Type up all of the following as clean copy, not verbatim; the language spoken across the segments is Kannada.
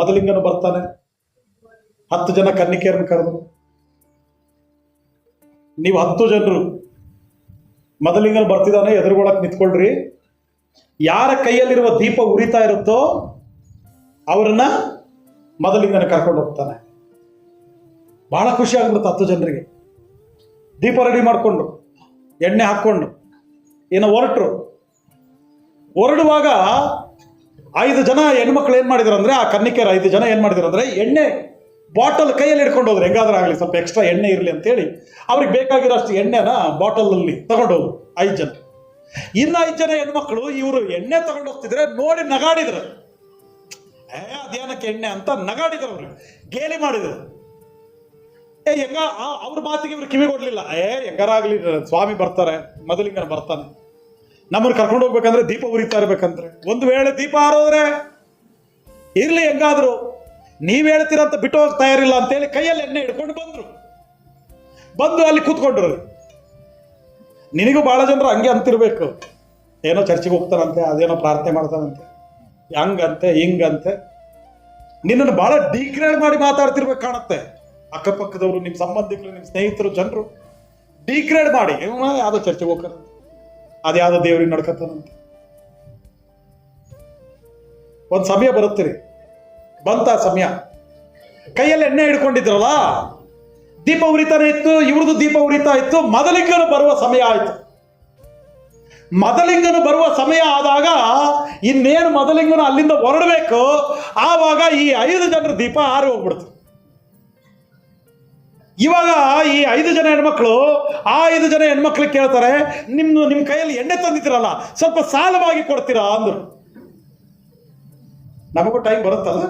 ಮದಲಿಂಗನು ಬರ್ತಾನೆ. 10 ಜನ ಕನ್ನಿಕೆಯರನ್ನು ಕರೆದು, ನೀವು 10 ಜನರು ಮದಲಿಂಗನು ಬರ್ತಿದ್ದಾನೆ ಎದುರುಗೊಳಕ್ ನಿಂತ್ಕೊಳ್ರಿ, ಯಾರ ಕೈಯಲ್ಲಿರುವ ದೀಪ ಉರಿತಾ ಇರುತ್ತೋ ಅವರನ್ನ ಮದಲಿಂಗನ ಕರ್ಕೊಂಡು ಹೋಗ್ತಾನೆ. ಬಹಳ ಖುಷಿ ಆಗ್ಬಿಡುತ್ತೆ 10 ಜನರಿಗೆ. ದೀಪ ರೆಡಿ ಮಾಡಿಕೊಂಡು ಎಣ್ಣೆ ಹಾಕ್ಕೊಂಡು ಏನೋ ಹೊರಡುವಾಗ 5 ಜನ ಹೆಣ್ಮಕ್ಳು ಏನು ಮಾಡಿದ್ರು ಅಂದರೆ, ಆ ಕನ್ನಿಕೆಯರು 5 ಜನ ಏನು ಮಾಡಿದ್ರು ಅಂದರೆ, ಎಣ್ಣೆ ಬಾಟಲ್ ಕೈಯಲ್ಲಿ ಹಿಡ್ಕೊಂಡು ಹೋದ್ರು. ಹೆಂಗಾದ್ರೂ ಆಗಲಿ ಸ್ವಲ್ಪ ಎಕ್ಸ್ಟ್ರಾ ಎಣ್ಣೆ ಇರಲಿ ಅಂತೇಳಿ ಅವ್ರಿಗೆ ಬೇಕಾಗಿರೋ ಅಷ್ಟು ಎಣ್ಣೆನ ಬಾಟಲಲ್ಲಿ ತಗೊಂಡು ಹೋದ್ರು 5 ಜನ. ಇನ್ನು 5 ಜನ ಹೆಣ್ಮಕ್ಳು ಇವರು ಎಣ್ಣೆ ತಗೊಂಡು ಹೋಗ್ತಿದ್ರೆ ನೋಡಿ ನಗಾಡಿದ್ರು. ಅದೇನಕ್ಕೆ ಎಣ್ಣೆ ಅಂತ ನಗಾಡಿದ್ರು, ಅವರು ಗೇಲಿ ಮಾಡಿದ್ರು. ಹೆಂಗ ಅವ್ರ ಮಾತಿಗೆ ಇವ್ರು ಕಿವಿ ಕೊಡ್ಲಿಲ್ಲ. ಹೆಂಗಾರಾಗ್ಲಿ ಸ್ವಾಮಿ ಬರ್ತಾರೆ, ಮದಲಿಂಗನ ಬರ್ತಾನೆ, ನಮ್ಮನ್ನು ಕರ್ಕೊಂಡು ಹೋಗ್ಬೇಕಂದ್ರೆ ದೀಪ ಉರಿತಾ ಇರ್ಬೇಕಂದ್ರೆ, ಒಂದು ವೇಳೆ ದೀಪ ಆರೋದ್ರೆ ಇರ್ಲಿ ಹೆಂಗಾದ್ರು, ನೀವ್ ಹೇಳ್ತೀರಂತ ಬಿಟ್ಟು ಹೋಗಿ ತಯಾರಿಲ್ಲ ಅಂತೇಳಿ ಕೈಯಲ್ಲಿ ಎಣ್ಣೆ ಹಿಡ್ಕೊಂಡು ಬಂದು ಅಲ್ಲಿ ಕೂತ್ಕೊಂಡ್ರು. ನಿನಗೂ ಬಹಳ ಜನರು ಹಂಗೆ ಅಂತಿರ್ಬೇಕು, ಏನೋ ಚರ್ಚಿಗೆ ಹೋಗ್ತಾರಂತೆ, ಅದೇನೋ ಪ್ರಾರ್ಥನೆ ಮಾಡ್ತಾರಂತೆ, ಹಂಗಂತೆ ಹಿಂಗಂತೆ, ನಿನ್ನನ್ನು ಬಹಳ ಡಿಗ್ರೇಡ್ ಮಾಡಿ ಮಾತಾಡ್ತಿರ್ಬೇಕು ಕಾಣುತ್ತೆ. ಅಕ್ಕಪಕ್ಕದವರು, ನಿಮ್ಮ ಸಂಬಂಧಿಕರು, ನಿಮ್ಮ ಸ್ನೇಹಿತರು, ಜನರು ಡಿಗ್ರೇಡ್ ಮಾಡಿ ಯಾವ್ದೋ ಚರ್ಚೆಗೆ ಹೋಗ್ತಾರಂತೆ, ಅದ್ಯಾವುದೋ ದೇವ್ರಿಗೆ ನಡ್ಕತ್ತಾನಂತೆ. ಒಂದು ಸಮಯ ಬರುತ್ತೀರಿ, ಬಂತ ಸಮಯ, ಕೈಯಲ್ಲಿ ಎಣ್ಣೆ ಹಿಡ್ಕೊಂಡಿದ್ರಲ್ಲ, ದೀಪ ಉರಿತಾನೆ ಇತ್ತು, ಇವ್ರದ್ದು ದೀಪ ಉರಿತಾ ಇತ್ತು. ಮದಲಿಂಗನು ಬರುವ ಸಮಯ ಆಯ್ತು. ಮದಲಿಂಗನು ಬರುವ ಸಮಯ ಆದಾಗ ಇನ್ನೇನು ಮದಲಿಂಗನು ಅಲ್ಲಿಂದ ಹೊರಡಬೇಕು, ಆವಾಗ ಈ 5 ಜನರ ದೀಪ ಆರಿ ಹೋಗ್ಬಿಡ್ತು. ಇವಾಗ ಈ 5 ಜನ ಹೆಣ್ಮಕ್ಳು ಆ 5 ಜನ ಹೆಣ್ಮಕ್ಳಿಗೆ ಕೇಳ್ತಾರೆ, ನಿಮ್ಮ ಕೈಯಲ್ಲಿ ಎಣ್ಣೆ ತಂದಿದ್ದೀರಲ್ಲ, ಸ್ವಲ್ಪ ಸಾಲವಾಗಿ ಕೊಡ್ತೀರಾ ಅಂದ್ರು. ನಮಗೂ ಟೈಮ್ ಬರುತ್ತಲ್ಲ,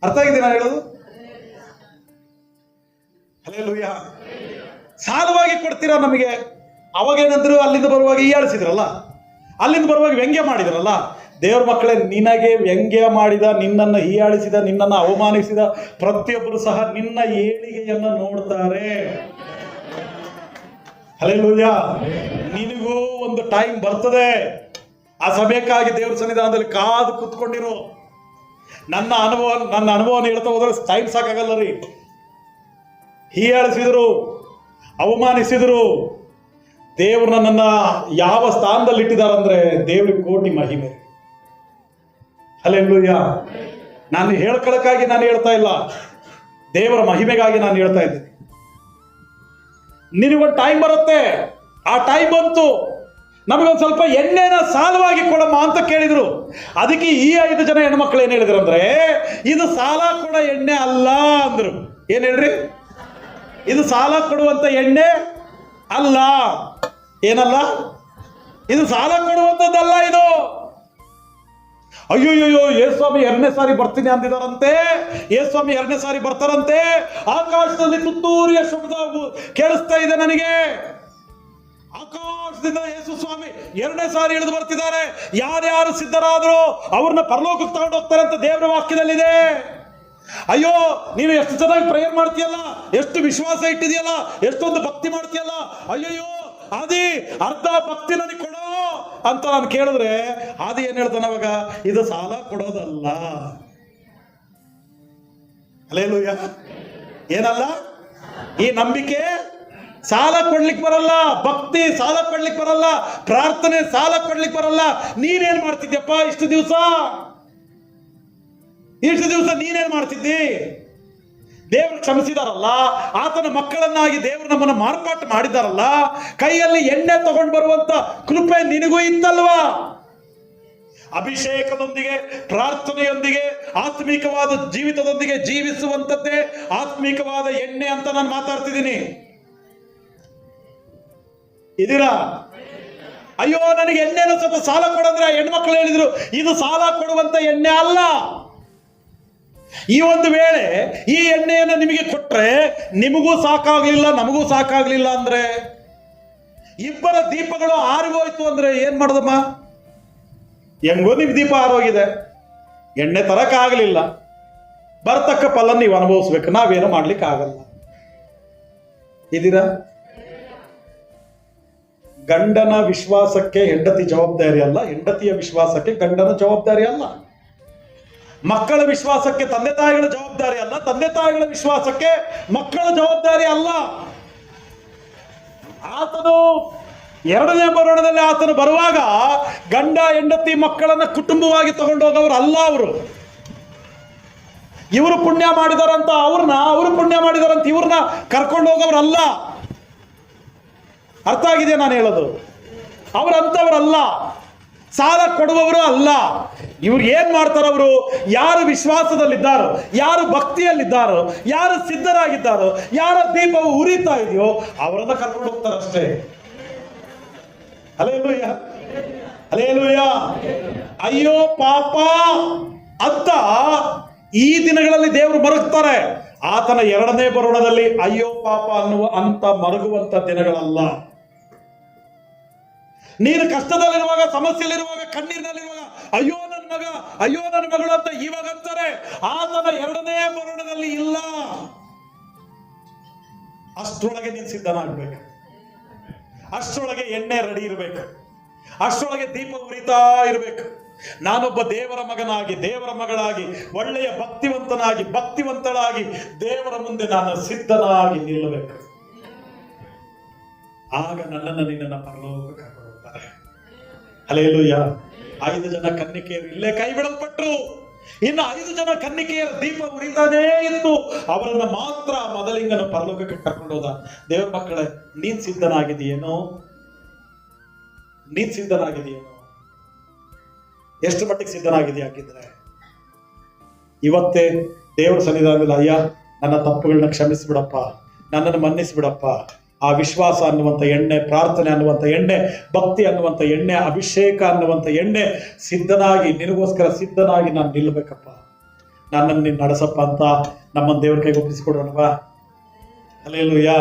ಅರ್ಥ ಆಗಿದೆ ನಾನು ಹೇಳೋದು? ಹಲ್ಲೆಲೂಯಾ. ಸಾಲವಾಗಿ ಕೊಡ್ತೀರಾ ನಮಗೆ? ಅವಾಗೇನಂದ್ರು, ಅಲ್ಲಿಂದ ಬರುವಾಗ ಹೀಯಾಳಿಸಿದ್ರಲ್ಲ, ಅಲ್ಲಿಂದ ಬರುವಾಗ ವ್ಯಂಗ್ಯ ಮಾಡಿದ್ರಲ್ಲ. ದೇವ್ರ ಮಕ್ಕಳೇ, ನಿನಗೆ ವ್ಯಂಗ್ಯ ಮಾಡಿದ, ನಿನ್ನನ್ನು ಹೀಯಾಳಿಸಿದ, ನಿನ್ನನ್ನು ಅವಮಾನಿಸಿದ ಪ್ರತಿಯೊಬ್ಬರು ಸಹ ನಿನ್ನ ಏಳಿಗೆಯನ್ನು ನೋಡ್ತಾರೆ. ಹಲ್ಲೆಲೂಯಾ. ನಿನಗೂ ಒಂದು ಟೈಮ್ ಬರ್ತದೆ. ಆ ಸಮಯಕ್ಕಾಗಿ ದೇವ್ರ ಸನ್ನಿಧಾನದಲ್ಲಿ ಕಾದು ಕೂತ್ಕೊಂಡಿರು. ನನ್ನ ಅನುಭವ ಹೇಳ್ತಾ ಹೋದ್ರೆ ಟೈಮ್ ಸಾಕಾಗಲ್ಲ ರೀ. ಹೀಯಾಳಿಸಿದ್ರು, ಅವಮಾನಿಸಿದ್ರು, ದೇವ್ರು ನನ್ನನ್ನ ಯಾವ ಸ್ಥಾನದಲ್ಲಿ ಇಟ್ಟಿದಾರಂದ್ರೆ ದೇವ್ರಿಗೆ ಕೋಟಿ ಮಹಿಮೆ. ಹಲ್ಲೆಲೂಯಾ. ನಾನು ಹೇಳ್ಕೊಳಕ್ಕಾಗಿ ನಾನು ಹೇಳ್ತಾ ಇಲ್ಲ, ದೇವರ ಮಹಿಮೆಗಾಗಿ ನಾನು ಹೇಳ್ತಾ ಇದ್ದೀನಿ. ನಿನಗೊಂದು ಟೈಮ್ ಬರುತ್ತೆ. ಆ ಟೈಮ್ ಬಂತು. ನಮಗೊಂದು ಸ್ವಲ್ಪ ಎಣ್ಣೆನ ಸಾಲವಾಗಿ ಕೊಡಮ್ಮ ಅಂತ ಕೇಳಿದ್ರು. ಅದಕ್ಕೆ ಈ 5 ಜನ ಹೆಣ್ಮಕ್ಳು ಏನ್ ಹೇಳಿದ್ರು ಅಂದ್ರೆ, ಇದು ಸಾಲ ಕೊಡೋ ಎಣ್ಣೆ ಅಲ್ಲ ಅಂದ್ರು. ಏನ್ ಹೇಳ್ರಿ? ಇದು ಸಾಲ ಕೊಡುವಂತ ಎಣ್ಣೆ ಅಲ್ಲ. ಏನಲ್ಲ? ಇದು ಸಾಲ ಕೊಡುವಂಥದ್ದಲ್ಲ ಇದು. ಅಯ್ಯೋಯ್ಯೋ, ಯೇಸ್ವಾಮಿ 2ನೇ ಸಾರಿ ಬರ್ತೀನಿ ಅಂದಿದಾರಂತೆ. ಯೇಸ್ವಾಮಿ 2ನೇ ಸಾರಿ ಬರ್ತಾರಂತೆ. ಆಕಾಶದಲ್ಲಿ ತುತ್ತೂರಿಯ ಶಬ್ದ ಕೇಳಿಸ್ತಾ ಇದೆ ನನಗೆ. ಆಕಾಶದಿಂದ ಯೇಸು ಸ್ವಾಮಿ 2ನೇ ಸಾರಿ ಇಳಿದು ಬರ್ತಿದ್ದಾರೆ. ಯಾರ್ಯಾರು ಸಿದ್ಧರಾದ್ರು ಅವ್ರನ್ನ ಪರಲೋಕಕ್ಕೆ ತಗೊಂಡು ಹೋಗ್ತಾರೆ ಅಂತ ದೇವರ ವಾಕ್ಯದಲ್ಲಿದೆ. ಅಯ್ಯೋ, ನೀನು ಎಷ್ಟು ಚೆನ್ನಾಗಿ ಪ್ರೇಯರ್ ಮಾಡ್ತೀಯಲ್ಲ, ಎಷ್ಟು ವಿಶ್ವಾಸ ಇಟ್ಟಿದೆಯಲ್ಲ, ಎಷ್ಟೊಂದು ಭಕ್ತಿ ಮಾಡ್ತೀಯಲ್ಲ, ಅಯ್ಯಯ್ಯೋ ಆದಿ ಅರ್ಧ ಭಕ್ತಿ ನನಗೆ ಕೊಡೋ ಅಂತ ನಾನು ಕೇಳಿದ್ರೆ, ಆದಿ ಏನ್ ಹೇಳ್ತಾನೆ ಅವಾಗ? ಇದು ಸಾಲ ಕೊಡೋದಲ್ಲ. ಹಲ್ಲೆಲೂಯಾ. ಏನಲ್ಲ? ಈ ನಂಬಿಕೆ ಸಾಲ ಕೊಡ್ಲಿಕ್ಕೆ ಬರಲ್ಲ, ಭಕ್ತಿ ಸಾಲ ಕೊಡ್ಲಿಕ್ಕೆ ಬರಲ್ಲ, ಪ್ರಾರ್ಥನೆ ಸಾಲ ಕೊಡ್ಲಿಕ್ಕೆ ಬರಲ್ಲ. ನೀನೇನ್ ಮಾಡ್ತಿದ್ಯಪ್ಪ ಇಷ್ಟು ದಿವಸ ನೀನೇನ್ ಮಾಡ್ತಿದ್ದಿ? ದೇವರು ಕ್ಷಮಿಸಿದಾರಲ್ಲ, ಆತನ ಮಕ್ಕಳನ್ನಾಗಿ ದೇವರು ನಮ್ಮನ್ನು ಮಾರ್ಪಾಟು ಮಾಡಿದಾರಲ್ಲ, ಕೈಯಲ್ಲಿ ಎಣ್ಣೆ ತಗೊಂಡು ಬರುವಂತ ಕೃಪೆ ನಿನಗೂ ಇತ್ತಲ್ವಾ? ಅಭಿಷೇಕದೊಂದಿಗೆ, ಪ್ರಾರ್ಥನೆಯೊಂದಿಗೆ, ಆತ್ಮಿಕವಾದ ಜೀವಿತದೊಂದಿಗೆ ಜೀವಿಸುವಂತದ್ದೇ ಆತ್ಮಿಕವಾದ ಎಣ್ಣೆ ಅಂತ ನಾನು ಮಾತಾಡ್ತಿದ್ದೀನಿ. ಇದೀರಾ? ಅಯ್ಯೋ, ನನಗೆ ಎಣ್ಣೆನ ಸ್ವಲ್ಪ ಸಾಲ ಕೊಡಂದ್ರೆ ಹೆಣ್ಮಕ್ಳು ಹೇಳಿದ್ರು, ಇದು ಸಾಲ ಕೊಡುವಂತ ಎಣ್ಣೆ ಅಲ್ಲ. ಈ ಒಂದು ವೇಳೆ ಈ ಎಣ್ಣೆಯನ್ನು ನಿಮಗೆ ಕೊಟ್ರೆ ನಿಮಗೂ ಸಾಕಾಗ್ಲಿಲ್ಲ, ನಮಗೂ ಸಾಕಾಗ್ಲಿಲ್ಲ ಅಂದ್ರೆ, ಇಬ್ಬರ ದೀಪಗಳು ಆರಿಗೋಯ್ತು ಅಂದ್ರೆ ಏನ್ ಮಾಡೋದಮ್ಮ? ಹೆಂಗೋ ನಿಮ್ ದೀಪ ಆರೋಗಿದೆ, ಎಣ್ಣೆ ತರಕ್ಕಾಗಲಿಲ್ಲ, ಬರ್ತಕ್ಕ ಫಲ ನೀವು ಅನುಭವಿಸ್ಬೇಕು, ನಾವೇನು ಮಾಡ್ಲಿಕ್ಕೆ ಆಗಲ್ಲ. ಇದೀರಾ? ಗಂಡನ ವಿಶ್ವಾಸಕ್ಕೆ ಹೆಂಡತಿ ಜವಾಬ್ದಾರಿ ಅಲ್ಲ, ಹೆಂಡತಿಯ ವಿಶ್ವಾಸಕ್ಕೆ ಗಂಡನ ಜವಾಬ್ದಾರಿ ಅಲ್ಲ. ಮಕ್ಕಳ ವಿಶ್ವಾಸಕ್ಕೆ ತಂದೆ ತಾಯಿಗಳ ಜವಾಬ್ದಾರಿ ಅಲ್ಲ, ತಂದೆ ತಾಯಿಗಳ ವಿಶ್ವಾಸಕ್ಕೆ ಮಕ್ಕಳ ಜವಾಬ್ದಾರಿ ಅಲ್ಲ. ಆತನು ಎರಡನೇ ಬರೋಣದಲ್ಲಿ ಆತನು ಬರುವಾಗ ಗಂಡ ಹೆಂಡತಿ ಮಕ್ಕಳನ್ನ ಕುಟುಂಬವಾಗಿ ತಗೊಂಡೋಗವರು ಅಲ್ಲ. ಇವರು ಪುಣ್ಯ ಮಾಡಿದಾರಂತ ಅವರು ಪುಣ್ಯ ಮಾಡಿದಾರಂತ ಇವ್ರನ್ನ ಕರ್ಕೊಂಡು ಹೋಗೋರಲ್ಲ. ಅರ್ಥ ಆಗಿದೆ ನಾನು ಹೇಳೋದು? ಅವರಂತವರಲ್ಲ, ಸಾಲ ಕೊಡುವವರು ಅಲ್ಲ. ಇವ್ರು ಏನ್ ಮಾಡ್ತಾರ? ಅವರು ಯಾರು ವಿಶ್ವಾಸದಲ್ಲಿದ್ದಾರೋ, ಯಾರು ಭಕ್ತಿಯಲ್ಲಿದ್ದಾರೋ, ಯಾರು ಸಿದ್ಧರಾಗಿದ್ದಾರೋ, ಯಾರ ದೀಪವು ಉರಿತಾ ಇದೆಯೋ ಅವರನ್ನ ಕರ್ಕೊಂಡು ಹೋಗ್ತಾರಷ್ಟೇ. Hallelujah, hallelujah. ಅಯ್ಯೋ ಪಾಪ ಅಂತ ಈ ದಿನಗಳಲ್ಲಿ ದೇವರು ಮರುಗ್ತಾರೆ. ಆತನ ಎರಡನೇ ಬರೋಣದಲ್ಲಿ ಅಯ್ಯೋ ಪಾಪ ಅಂತ ಮರುಗುವಂತ ದಿನಗಳಲ್ಲ. ನೀನು ಕಷ್ಟದಲ್ಲಿರುವಾಗ, ಸಮಸ್ಯೆಯಲ್ಲಿರುವಾಗ, ಕಣ್ಣೀರಿನಲ್ಲಿರುವಾಗ ಅಯ್ಯೋ ನನ್ನ ಮಗ, ಅಯ್ಯೋ ನನ್ನ ಮಗಳು ಅಂತ ಇವಾಗ ಅಂತಾರೆ. ಆತನ ಎರಡನೇ ಬರೋಣದಲ್ಲಿ ಇಲ್ಲ. ಅಷ್ಟರೊಳಗೆ ನೀನು ಸಿದ್ಧನಾಗಬೇಕು, ಅಷ್ಟರೊಳಗೆ ಎಣ್ಣೆ ರೆಡಿ ಇರಬೇಕು, ಅಷ್ಟರೊಳಗೆ ದೀಪ ಉರಿತಾ ಇರಬೇಕು. ನಾನೊಬ್ಬ ದೇವರ ಮಗನಾಗಿ, ದೇವರ ಮಗಳಾಗಿ, ಒಳ್ಳೆಯ ಭಕ್ತಿವಂತಳಾಗಿ ದೇವರ ಮುಂದೆ ನಾನು ಸಿದ್ಧನಾಗಿ ನಿಲ್ಲಬೇಕು. ಆಗ ನನ್ನನ್ನು ನಿನ್ನನ್ನು ಪರಲೋಕಕ್ಕೆ ಕರ್ಕೊಂಡು ಹೋಗ್ತಾರೆ. ಹಲ್ಲೆಲೂಯಾ. 5 ಜನ ಕನ್ನಿಕೆಯರು ಇಲ್ಲೇ ಕೈ ಬಿಡಲ್ಪಟ್ರು. ಇನ್ನು 5 ಜನ ಕನ್ನಿಕೆಯರ ದೀಪ ಉರಿತಾನೇ ಇತ್ತು. ಅವರನ್ನ ಮಾತ್ರ ಮೊದಲಿಂಗನ ಪರಲೋಕಕ್ಕೆ ಕರ್ಕೊಂಡು ಹೋದ. ದೇವರ ಮಕ್ಕಳೇ, ನೀನ್ ಸಿದ್ಧನಾಗಿದೆಯೇನೋ? ನೀನ್ ಸಿದ್ಧನಾಗಿದೆಯೇನೋ? ಎಷ್ಟು ಮಟ್ಟಿಗೆ ಸಿದ್ಧನಾಗಿದೆಯಾ? ಹಾಕಿದ್ರೆ ಇವತ್ತೇ ದೇವರ ಸನ್ನಿಧಾನದಲ್ಲಿ ಅಯ್ಯ ನನ್ನ ತಪ್ಪುಗಳನ್ನ ಕ್ಷಮಿಸಿಬಿಡಪ್ಪ, ನನ್ನನ್ನು ಮನ್ನಿಸಿಬಿಡಪ್ಪ. ಆ ವಿಶ್ವಾಸ ಅನ್ನುವಂಥ ಎಣ್ಣೆ, ಪ್ರಾರ್ಥನೆ ಅನ್ನುವಂಥ ಎಣ್ಣೆ, ಭಕ್ತಿ ಅನ್ನುವಂಥ ಎಣ್ಣೆ, ಅಭಿಷೇಕ ಅನ್ನುವಂಥ ಎಣ್ಣೆ ಸಿದ್ಧನಾಗಿ, ನಿನಗೋಸ್ಕರ ಸಿದ್ಧನಾಗಿ ನಾನು ನಿಲ್ಲಬೇಕಪ್ಪ, ನನ್ನನ್ನು ನೀನು ನಡೆಸಪ್ಪ ಅಂತ ನಮ್ಮನ್ನು ದೇವ್ರ ಕೈಗೆ ಒಪ್ಪಿಸಿಕೊಡೋಣವಾ? ಹಲ್ಲೆಲೂಯಾ.